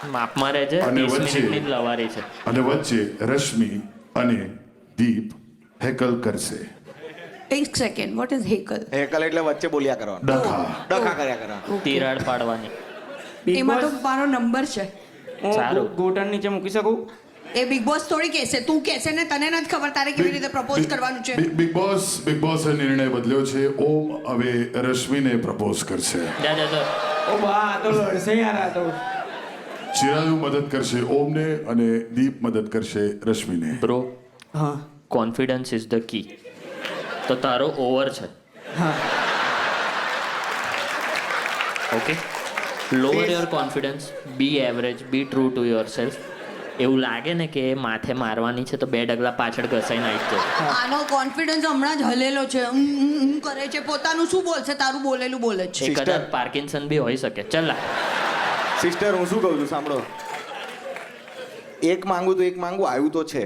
માપમાં રહેજે. અને 30 વચ્ચે- મિનિટની જ લવારી છે. અને વચ્ચે રશ્મિ અને દીપ હેકલ કરશે. એક second, what is Haeckel? Haeckel એટલે વચ્ચે બોલ્યા કરવાનું, ડખા. ડખા કર્યા કરવાનું. તિરાડ પાડવાની. બિગ એમાં તો બોસ મારો નંબર છે. સારું. હું ઘૂંટણ નીચે મૂકી શકું? એ બિગ બોસ થોડી કહેશે, તું કહેશે ને, તને નથી ખબર તારે કેવી રીતે પ્રપોઝ કરવાનું છે. બિગ બોસે નિર્ણય બદલ્યો છે. ઓમ હવે રશ્મિને પ્રપોઝ કરશે. જા જા જા. ઓ બા, આ તો લડશે યાર, આ તો. ચિરાયુ મદદ કરશે ઓમને અને દીપ મદદ કરશે રશ્મિને. બ્રો, હા કોન્ફિડન્સ ઇઝ ધ કી. તો તારો ઓવર છે. હા okay, lower your confidence, be average, be true to yourself. એવું લાગે ને કે માથે મારવાની છે તો 2 ડગલા પાછળ ઘસાઈને આવી જશે. આનો કોન્ફિડન્સ હમણાં જ હલેલો છે. કરે છે, પોતાનું શું બોલશે, તારું બોલેલું બોલે જ છે. એ કદાચ પાર્કિન્સન બી હોઈ શકે. ચલ લા. સિસ્ટર, હું શું કહું છું સાંભળો. એક માંગુ તો એક માંગુ, આવ્યું તો છે.